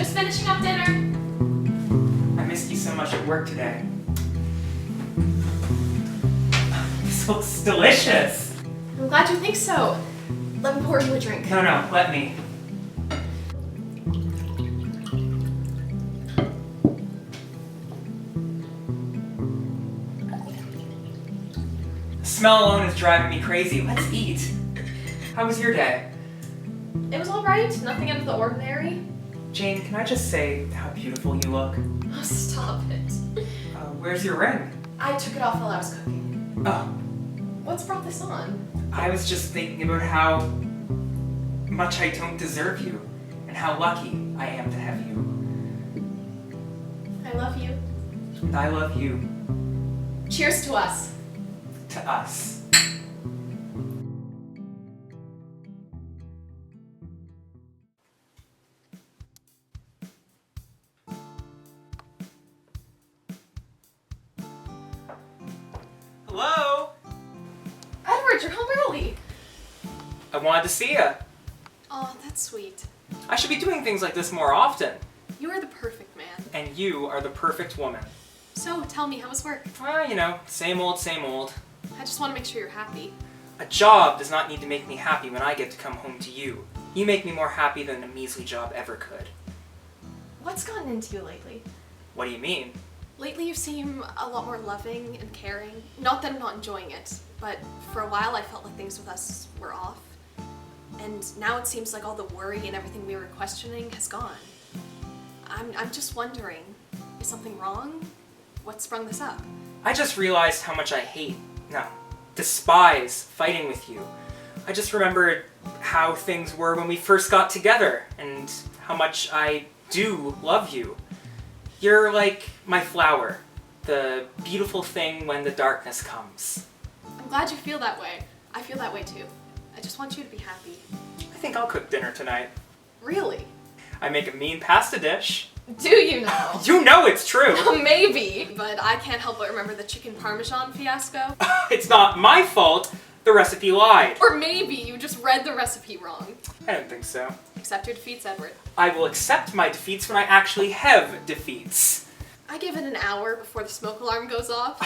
Just finishing up dinner. I missed you so much at work today. This looks delicious. I'm glad you think so. Let me pour you a drink. No, let me. The smell alone is driving me crazy. Let's eat. How was your day? It was alright. Nothing out of the ordinary. Jane, can I just say how beautiful you look? Oh, stop it. Where's your ring? I took it off while I was cooking. Oh, What's brought this on? I was just thinking about how much I don't deserve you and how lucky I am to have you. I love you. And I love you. Cheers to us. To us. Hello? Edward, you're home early. I wanted to see ya. Oh, that's sweet. I should be doing things like this more often. You are the perfect man. And you are the perfect woman. So, tell me, how was work? Well, you know, same old, same old. I just want to make sure you're happy. A job does not need to make me happy when I get to come home to you. You make me more happy than a measly job ever could. What's gotten into you lately? What do you mean? Lately you seem a lot more loving and caring. Not that I'm not enjoying it, but for a while I felt like things with us were off. And now it seems like all the worry and everything we were questioning has gone. I'm just wondering, is something wrong? What sprung this up? I just realized how much I despise fighting with you. I just remembered how things were when we first got together and how much I do love you. You're like my flower, the beautiful thing when the darkness comes. I'm glad you feel that way. I feel that way too. I just want you to be happy. I think I'll cook dinner tonight. Really? I make a mean pasta dish. Do you know? You know it's true! Maybe, but I can't help but remember the chicken parmesan fiasco. It's not my fault. The recipe lied. Or maybe you just read the recipe wrong. I don't think so. Accept your defeats, Edward. I will accept my defeats when I actually have defeats. I give it an hour before the smoke alarm goes off.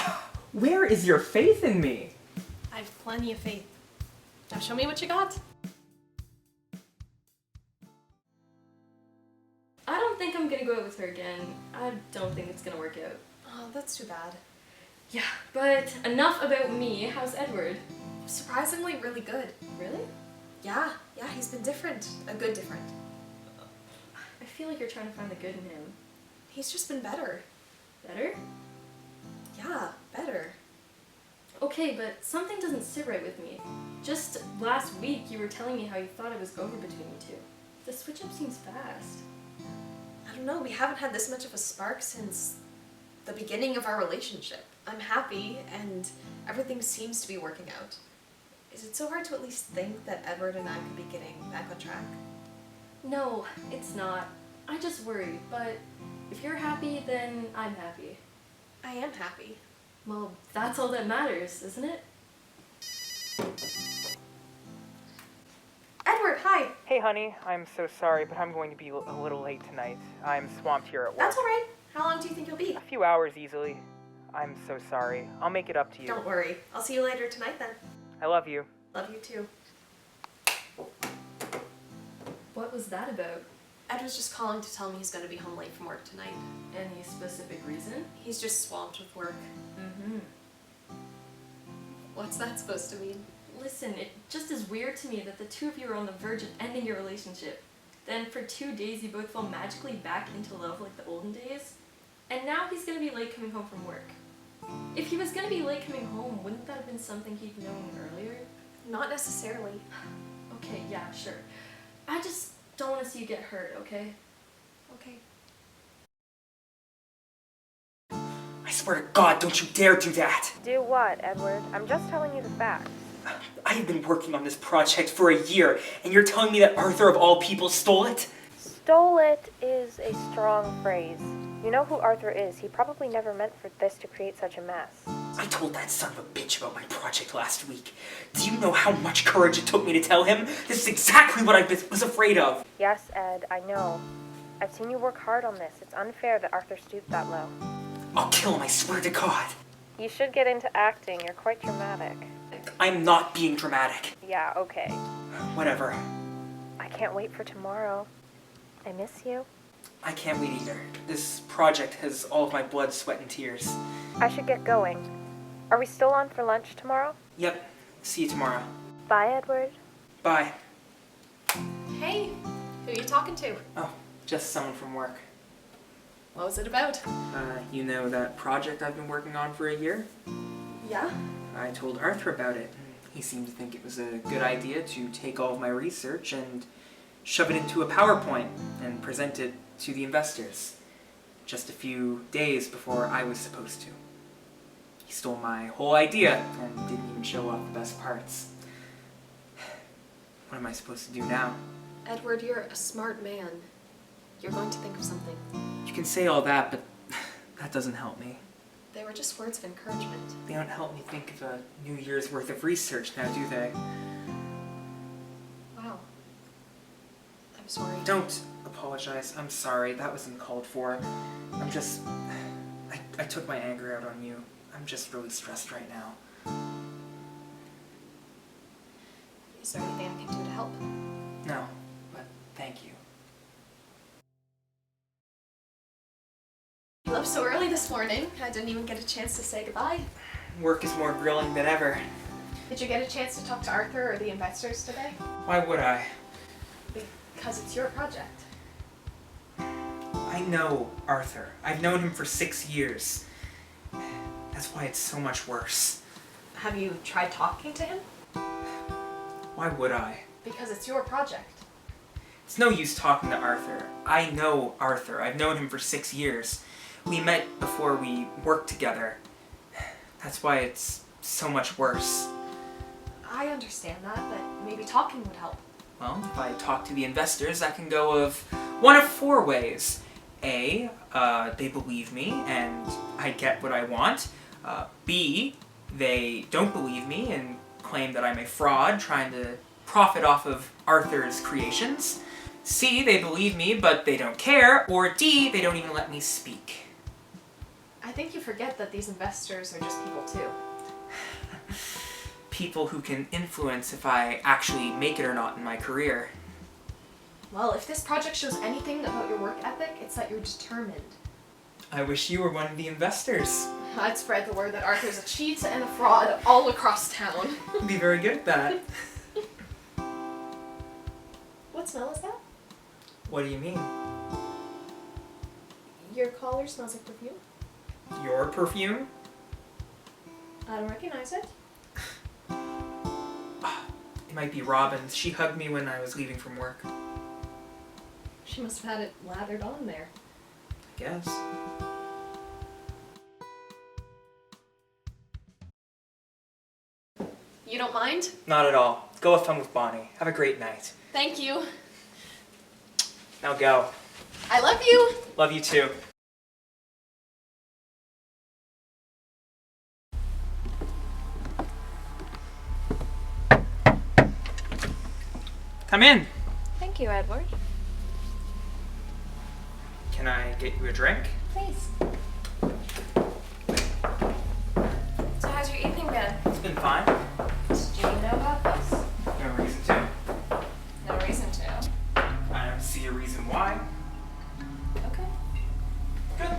Where is your faith in me? I have plenty of faith. Now show me what you got. I don't think I'm gonna go out with her again. I don't think it's gonna work out. Oh, that's too bad. Yeah, but enough about me. How's Edward? Surprisingly really good. Really? Yeah, he's been different. A good different. I feel like you're trying to find the good in him. He's just been better. Better? Yeah, better. Okay, but something doesn't sit right with me. Just last week you were telling me how you thought it was over between you two. The switch up seems fast. I don't know, we haven't had this much of a spark since the beginning of our relationship. I'm happy and everything seems to be working out. Is it so hard to at least think that Edward and I could be getting back on track? No, it's not. I just worry, but if you're happy, then I'm happy. I am happy. Well, that's all that matters, isn't it? Edward, hi! Hey honey, I'm so sorry, but I'm going to be a little late tonight. I'm swamped here at work. That's alright. How long do you think you'll be? A few hours easily. I'm so sorry. I'll make it up to you. Don't worry. I'll see you later tonight then. I love you. Love you too. What was that about? Ed was just calling to tell me he's going to be home late from work tonight. Any specific reason? He's just swamped with work. Mm-hmm. What's that supposed to mean? Listen, it just is weird to me that the two of you are on the verge of ending your relationship. Then for 2 days you both fell magically back into love like the olden days. And now he's gonna be late coming home from work. If he was gonna be late coming home, wouldn't that have been something he'd known earlier? Not necessarily. Okay, yeah, sure. I just don't want to see you get hurt, okay? Okay. I swear to God, don't you dare do that! Do what, Edward? I'm just telling you the facts. I have been working on this project for a year, and you're telling me that Arthur of all people stole it? Stole it is a strong phrase. You know who Arthur is. He probably never meant for this to create such a mess. I told that son of a bitch about my project last week. Do you know how much courage it took me to tell him? This is exactly what I was afraid of. Yes, Ed, I know. I've seen you work hard on this. It's unfair that Arthur stooped that low. I'll kill him, I swear to God. You should get into acting. You're quite dramatic. I'm not being dramatic. Yeah, okay. Whatever. I can't wait for tomorrow. I miss you. I can't wait either. This project has all of my blood, sweat, and tears. I should get going. Are we still on for lunch tomorrow? Yep. See you tomorrow. Bye, Edward. Bye. Hey, who are you talking to? Oh, just someone from work. What was it about? You know that project I've been working on for a year? Yeah? I told Arthur about it. He seemed to think it was a good idea to take all of my research and shove it into a PowerPoint and present it to the investors. Just a few days before I was supposed to. He stole my whole idea and didn't even show off the best parts. What am I supposed to do now? Edward, you're a smart man. You're going to think of something. You can say all that, but that doesn't help me. They were just words of encouragement. They don't help me think of a New Year's worth of research now, do they? Wow. I'm sorry. Don't apologize. I'm sorry. That was uncalled for. I'm just... I took my anger out on you. I'm just really stressed right now. Is there anything I can do to help? No, but thank you. You left so early this morning. I didn't even get a chance to say goodbye. Work is more grilling than ever. Did you get a chance to talk to Arthur or the investors today? Why would I? Because it's your project. I know Arthur. I've known him for 6 years. That's why it's so much worse. Have you tried talking to him? Why would I? Because it's your project. It's no use talking to Arthur. I know Arthur. I've known him for 6 years. We met before we worked together. That's why it's so much worse. I understand that, but maybe talking would help. Well, if I talk to the investors, I can go of one of 4 ways. A, they believe me and I get what I want. B, they don't believe me and claim that I'm a fraud trying to profit off of Arthur's creations. C, they believe me but they don't care. Or D, they don't even let me speak. I think you forget that these investors are just people too. People who can influence if I actually make it or not in my career. Well, if this project shows anything about your work ethic, it's that you're determined. I wish you were one of the investors. I'd spread the word that Arthur's a cheat and a fraud all across town. You'd be very good at that. What smell is that? What do you mean? Your collar smells like perfume. Your perfume? I don't recognize it. It might be Robin's. She hugged me when I was leaving from work. She must have had it lathered on there. I guess. You don't mind? Not at all. Go have fun with Bonnie. Have a great night. Thank you. Now go. I love you. Love you too. Come in. Thank you, Edward. Can I get you a drink? Please. So how's your evening been? It's been fine. Does Jane know about this? No reason to. No reason to. I don't see a reason why. Okay. Good.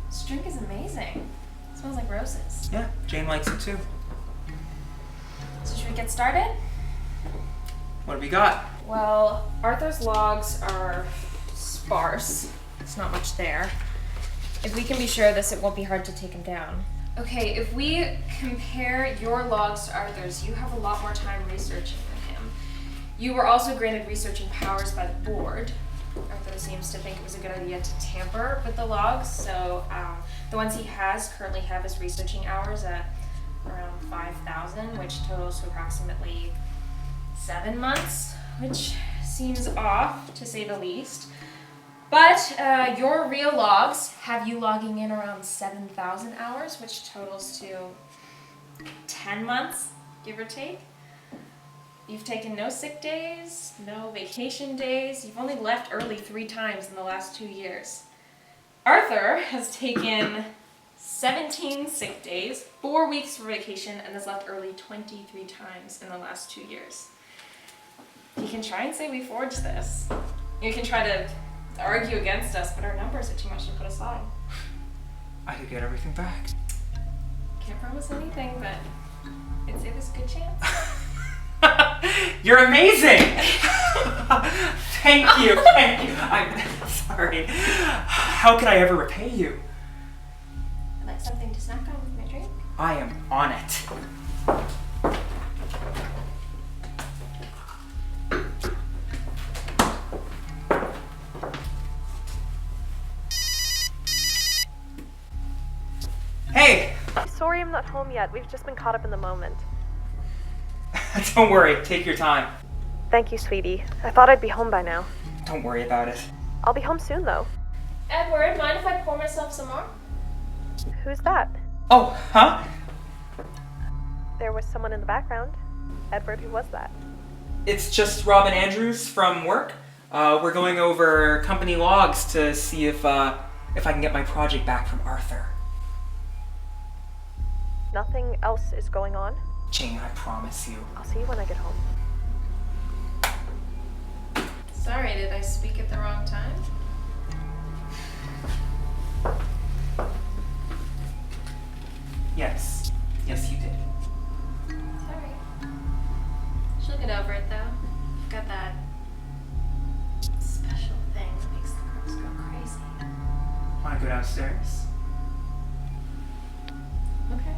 This drink is amazing. It smells like roses. Yeah, Jane likes it too. So should we get started? What have we got? Well, Arthur's logs are sparse. There's not much there. If we can be sure of this, it won't be hard to take him down. Okay, if we compare your logs to Arthur's, you have a lot more time researching than him. You were also granted researching powers by the board. Arthur seems to think it was a good idea to tamper with the logs, so the ones he has currently have his researching hours at around 5,000, which totals to approximately 7 months, which seems off, to say the least. But your real logs have you logging in around 7,000 hours, which totals to 10 months. give or take. You've taken no sick days, no vacation days. You've only left early 3 times in the last 2 years. Arthur has taken 17 sick days, 4 weeks for vacation, and has left early 23 times in the last 2 years. You can try and say we forged this. You can try to argue against us, but our numbers are too much to put aside. I could get everything back. Can't promise anything, but I'd say there's a good chance. You're amazing! Thank you, thank you. I'm sorry. How could I ever repay you? I'd like something to snack on with my drink. I am on it. Hey! Sorry I'm not home yet. We've just been caught up in the moment. Don't worry, take your time. Thank you, sweetie. I thought I'd be home by now. Don't worry about it. I'll be home soon, though. Edward, mind if I pour myself some more? Who's that? Oh, huh? There was someone in the background. Edward, who was that? It's just Robin Andrews from work. We're going over company logs to see if I can get my project back from Arthur. Nothing else is going on? Jane, I promise you. I'll see you when I get home. Sorry, did I speak at the wrong time? Yes. Yes, you did. Sorry. She'll get over it though. You've got that special thing that makes the girls go crazy. Wanna go downstairs? Okay.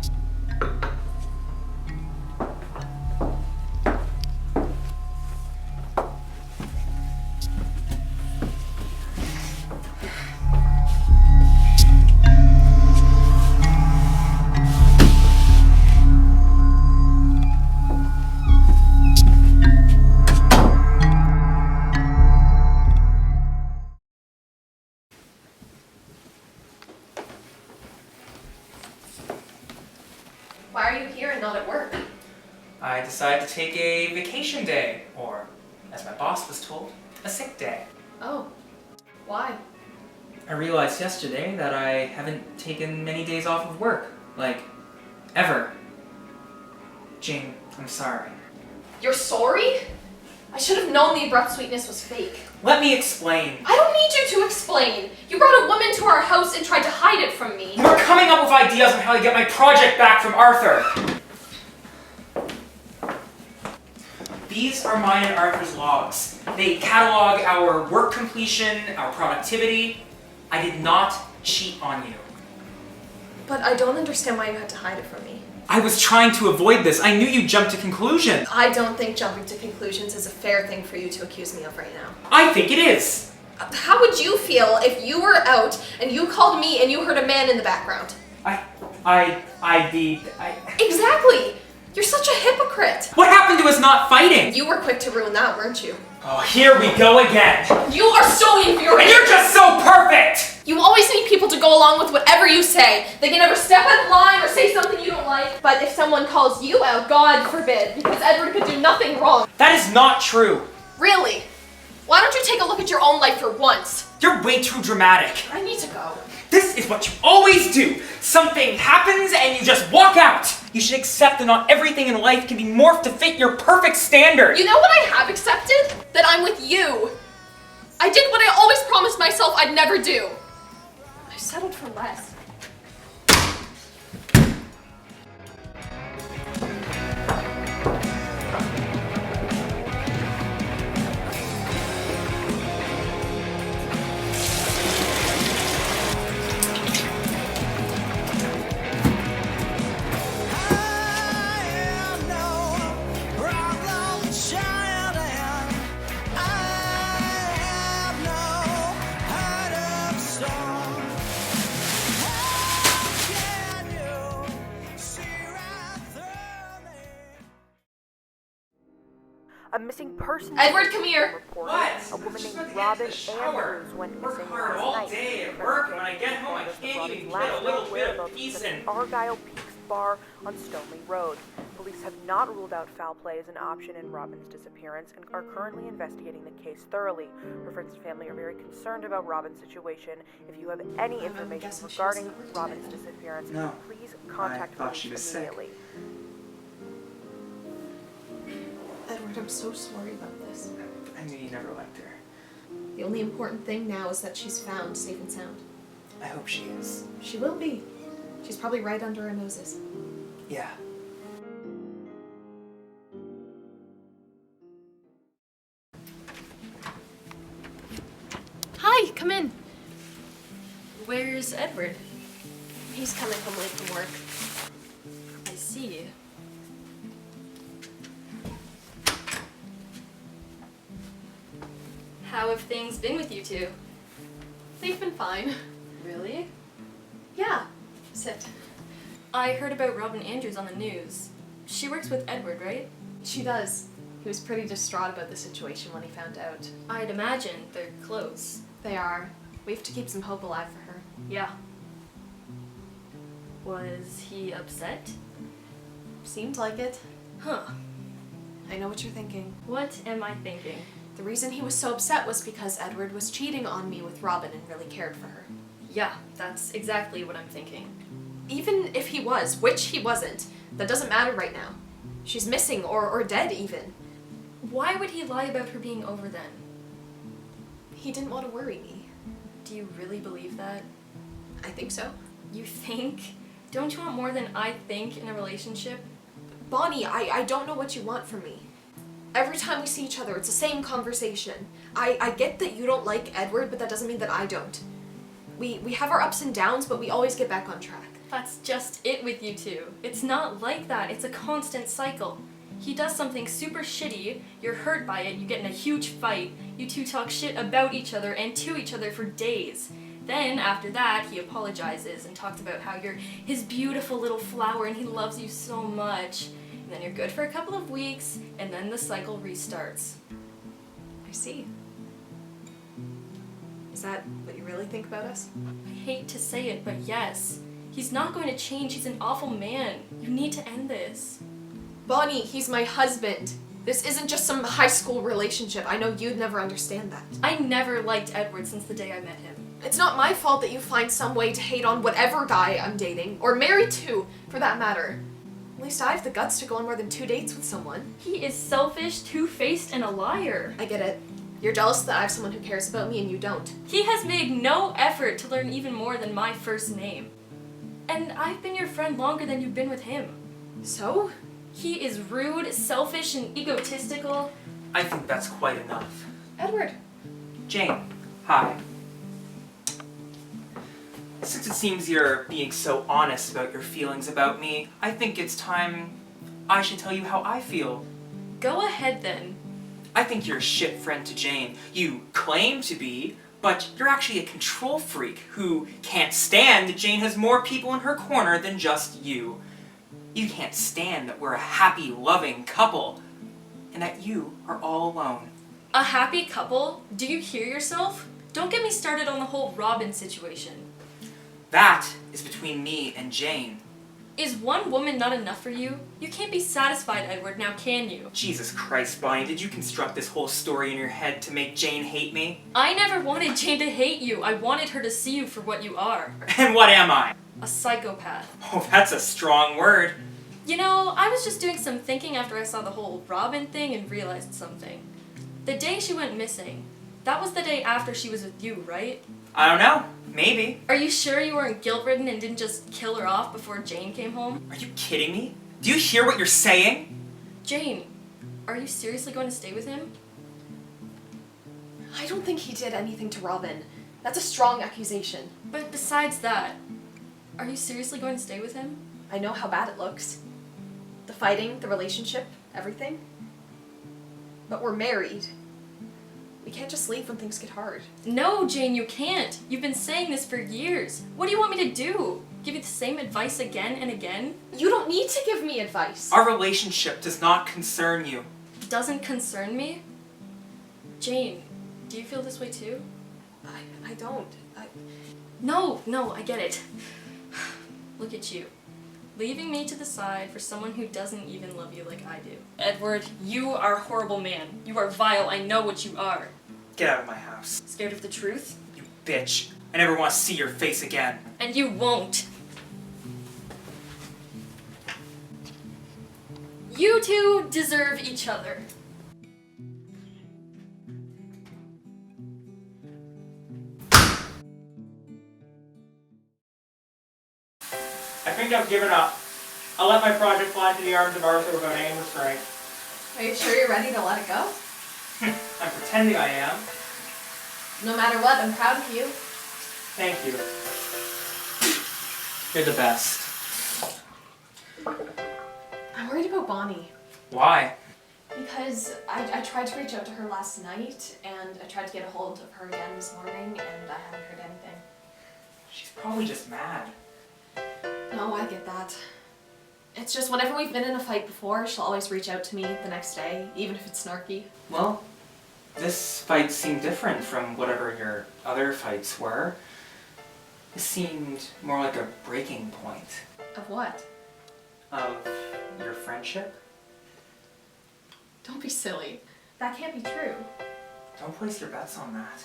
Why are you here and not at work? I decided to take a vacation day, or, as my boss was told, a sick day. Oh. Why? I realized yesterday that I haven't taken many days off of work. Like, ever. Jane, I'm sorry. You're sorry? I should have known the abrupt sweetness was fake. Let me explain. I don't need you to explain. You brought a woman to our house and tried to hide it from me. You were coming up with ideas on how to get my project back from Arthur. These are mine and Arthur's logs. They catalog our work completion, our productivity. I did not cheat on you. But I don't understand why you had to hide it from me. I was trying to avoid this. I knew you'd jump to conclusions. I don't think jumping to conclusions is a fair thing for you to accuse me of right now. I think it is. How would you feel if you were out and you called me and you heard a man in the background? Exactly! You're such a hypocrite! What happened to us not fighting? You were quick to ruin that, weren't you? Oh, here we go again. You are so infuriating! And you're just so perfect! You always need people to go along with whatever you say. They can never step out of line or say something you don't like. But if someone calls you out, God forbid, because Edward could do nothing wrong. That is not true. Really? Why don't you take a look at your own life for once? You're way too dramatic. I need to go. This is what you always do. Something happens and you just walk out. You should accept that not everything in life can be morphed to fit your perfect standard. You know what I have accepted? That I'm with you. I did what I always promised myself I'd never do. I settled for less. A missing person. Edward, come here. Reported. What? A woman I'm just named about to get Robin into the shower. Andrews went Work missing hard last all night. day at work. When I get home, I can't even get a little bit of peace in. Argyle Peaks Bar on Stoneleigh Road. Police have not ruled out foul play as an option in Robin's disappearance and are currently investigating the case thoroughly. Her friends and family are very concerned about Robin's situation. If you have any information regarding Robin's disappearance, please contact police immediately. Edward, I'm so sorry about this. I knew you never liked her. The only important thing now is that she's found safe and sound. I hope she is. She will be. She's probably right under our noses. Yeah. Hi, come in. Where's Edward? He's coming home late from work. I see. How have things been with you two? They've been fine. Really? Yeah. Sit. I heard about Robin Andrews on the news. She works with Edward, right? She does. He was pretty distraught about the situation when he found out. I'd imagine they're close. They are. We have to keep some hope alive for her. Yeah. Was he upset? Seemed like it. Huh. I know what you're thinking. What am I thinking? The reason he was so upset was because Edward was cheating on me with Robin and really cared for her. Yeah, that's exactly what I'm thinking. Even if he was, which he wasn't, that doesn't matter right now. She's missing or dead even. Why would he lie about her being over then? He didn't want to worry me. Do you really believe that? I think so. You think? Don't you want more than I think in a relationship? Bonnie, I don't know what you want from me. Every time we see each other, it's the same conversation. I get that you don't like Edward, but that doesn't mean that I don't. We have our ups and downs, but we always get back on track. That's just it with you two. It's not like that. It's a constant cycle. He does something super shitty, you're hurt by it, you get in a huge fight, you two talk shit about each other and to each other for days. Then, after that, he apologizes and talks about how you're his beautiful little flower and he loves you so much. And then you're good for a couple of weeks, and then the cycle restarts. I see. Is that what you really think about us? I hate to say it, but yes. He's not going to change, he's an awful man. You need to end this. Bonnie, he's my husband. This isn't just some high school relationship. I know you'd never understand that. I never liked Edward since the day I met him. It's not my fault that you find some way to hate on whatever guy I'm dating, or married to, for that matter. At least I have the guts to go on more than 2 dates with someone. He is selfish, two-faced, and a liar. I get it. You're jealous that I have someone who cares about me and you don't. He has made no effort to learn even more than my first name. And I've been your friend longer than you've been with him. So? He is rude, selfish, and egotistical. I think that's quite enough. Edward. Jane, hi. Since it seems you're being so honest about your feelings about me, I think it's time I should tell you how I feel. Go ahead then. I think you're a shit friend to Jane. You claim to be, but you're actually a control freak who can't stand that Jane has more people in her corner than just you. You can't stand that we're a happy, loving couple, and that you are all alone. A happy couple? Do you hear yourself? Don't get me started on the whole Robin situation. That is between me and Jane. Is one woman not enough for you? You can't be satisfied, Edward, now can you? Jesus Christ, Bonnie, did you construct this whole story in your head to make Jane hate me? I never wanted Jane to hate you. I wanted her to see you for what you are. And what am I? A psychopath. Oh, that's a strong word. You know, I was just doing some thinking after I saw the whole Robin thing and realized something. The day she went missing, that was the day after she was with you, right? I don't know. Maybe. Are you sure you weren't guilt-ridden and didn't just kill her off before Jane came home? Are you kidding me? Do you hear what you're saying? Jane, are you seriously going to stay with him? I don't think he did anything to Robin. That's a strong accusation. But besides that, are you seriously going to stay with him? I know how bad it looks. The fighting, the relationship, everything. But we're married. We can't just leave when things get hard. No, Jane, you can't. You've been saying this for years. What do you want me to do? Give you the same advice again and again? You don't need to give me advice. Our relationship does not concern you. Doesn't concern me? Jane, do you feel this way too? I don't. No, I get it. Look at you. leaving me to the side for someone who doesn't even love you like I do. Edward, you are a horrible man. You are vile. I know what you are. Get out of my house. Scared of the truth? You bitch. I never want to see your face again. And you won't. You two deserve each other. I think I've given up. I'll let my project fly into the arms of Arthur without any restraint. Are you sure you're ready to let it go? I'm pretending I am. No matter what, I'm proud of you. Thank you. You're the best. I'm worried about Bonnie. Why? Because I tried to reach out to her last night, and I tried to get a hold of her again this morning, and I haven't heard anything. She's probably just mad. No, I get that. It's just whenever we've been in a fight before, she'll always reach out to me the next day, even if it's snarky. Well, this fight seemed different from whatever your other fights were. This seemed more like a breaking point. Of what? Of your friendship? Don't be silly. That can't be true. Don't place your bets on that.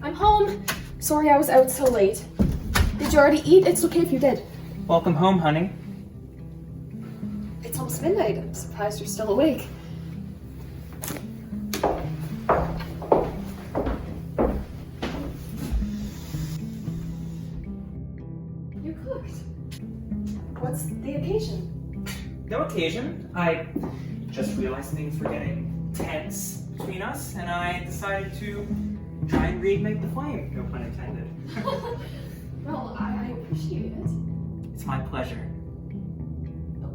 I'm home. Sorry I was out so late. Did you already eat? It's okay if you did. Welcome home, honey. It's almost midnight. I'm surprised you're still awake. You cooked. What's the occasion? No occasion. I just realized things were getting tense between us, and I decided to try and reignite the flame. No pun intended. Well, I appreciate it. It's my pleasure.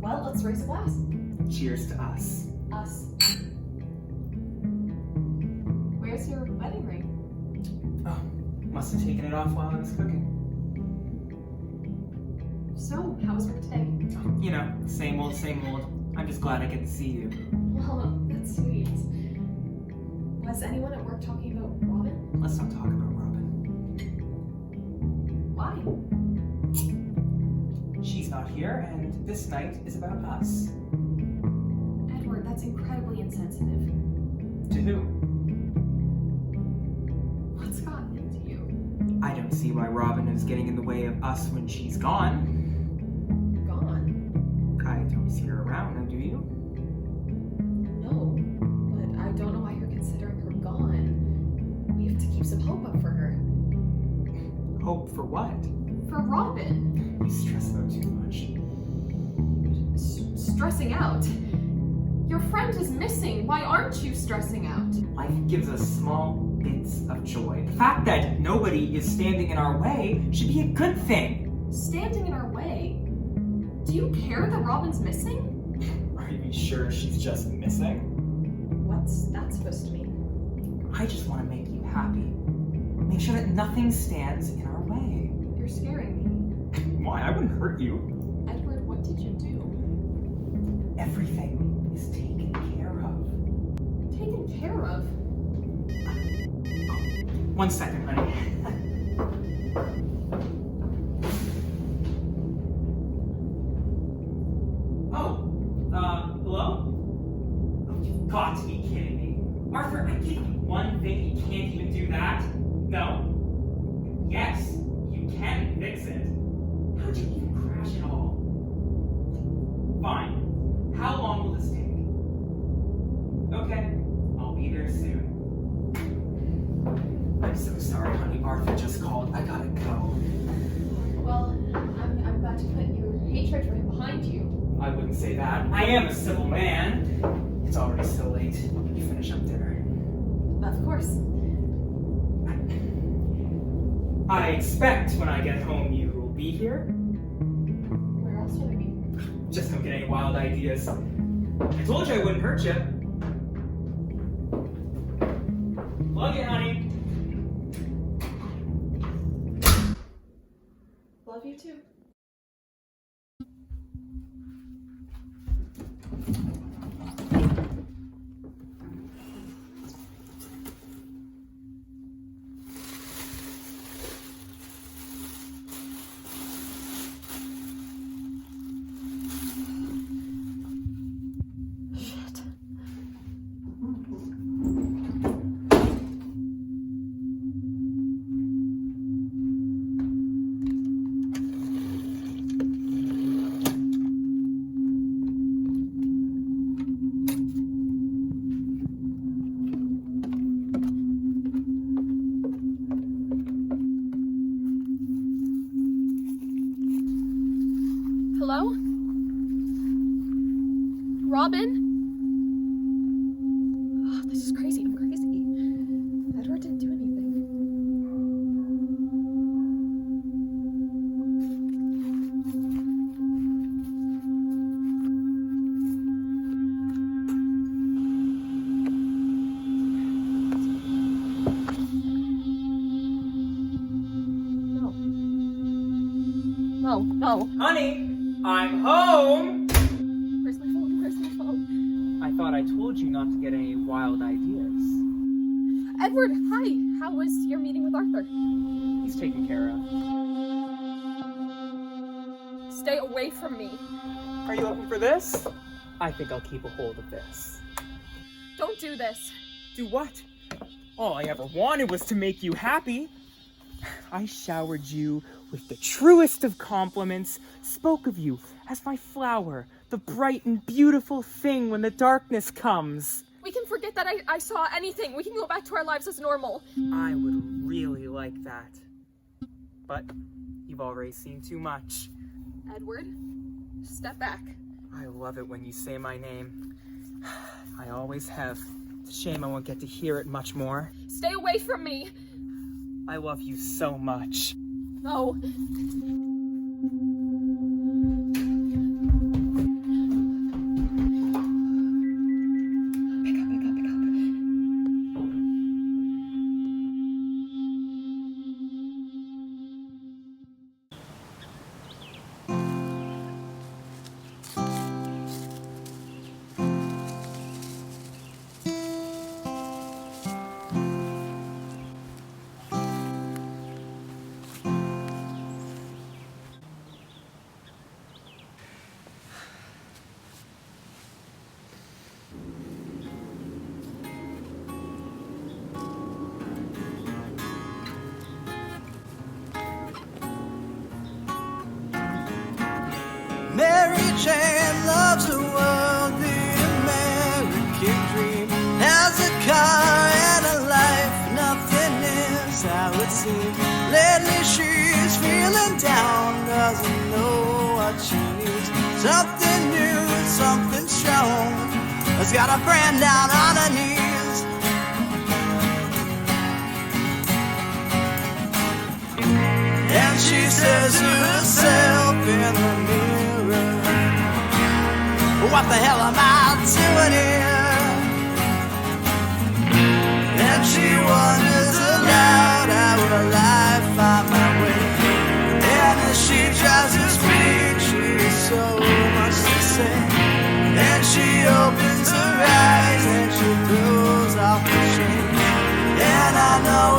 Well, let's raise a glass. Cheers to us. Us. Where's your wedding ring? Oh, must have taken it off while I was cooking. So, how was work today? You know, same old, same old. I'm just glad I get to see you. Well, that's sweet. Was anyone at work talking about Robin? Let's not talk about Robin. Why? She's not here, and this night is about us. Edward, that's incredibly insensitive. To who? What's gotten into you? I don't see why Robin is getting in the way of us when she's gone. Gone? I don't see her around, now do you? No, but I don't know why you're considering her gone. We have to keep some hope up for her. Hope for what? For Robin. You stress out too much. Stressing out? Your friend is missing. Why aren't you stressing out? Life gives us small bits of joy. The fact that nobody is standing in our way should be a good thing. Standing in our way? Do you care that Robin's missing? Are you sure she's just missing? What's that supposed to mean? I just want to make you happy. Make sure that nothing stands in our way. You're scaring me. Why? I wouldn't hurt you. Edward, what did you do? Everything is taken care of. Taken care of? 1 second, honey. Hello? Oh, you've got to be kidding me. Arthur, I gave you one thing, you can't even do that? No? Yes, you can fix it. How'd you even crash it all? Fine. How long will this take? Okay, I'll be there soon. I'm so sorry, honey. Arthur just called. I gotta go. Well, I'm glad to put your hatred for him behind you. I wouldn't say that. I am a civil man. It's already so late. You finish up dinner. Of course. I expect when I get home you will be here. Where else would I be? Just don't get any wild ideas. I told you I wouldn't hurt you. Love you, honey. Love you too. Hello? Robin? Oh, this is crazy. I'm crazy. Edward didn't do anything. No. Honey, I'm home! Where's my phone? Where's my phone? I thought I told you not to get any wild ideas. Edward, hi. How was your meeting with Arthur? He's taken care of. Stay away from me. Are you open for this? I think I'll keep a hold of this. Don't do this. Do what? All I ever wanted was to make you happy. I showered you with the truest of compliments, spoke of you as my flower, the bright and beautiful thing when the darkness comes. We can forget that I saw anything. We can go back to our lives as normal. I would really like that. But you've already seen too much. Edward, step back. I love it when you say my name. I always have. It's a shame I won't get to hear it much more. Stay away from me. I love you so much. No. Mary Jane loves the world, the American dream. Has a car and a life, nothing is how it seems. Lately she's feeling down, doesn't know what she needs. Something new, something strong, has got a friend down on her knees. And she says to herself in the mirror, what the hell am I doing here? And she wonders aloud, how will life find my way? And as she tries to speak, she has so much to say. And she opens her eyes and she throws off the shade. And I know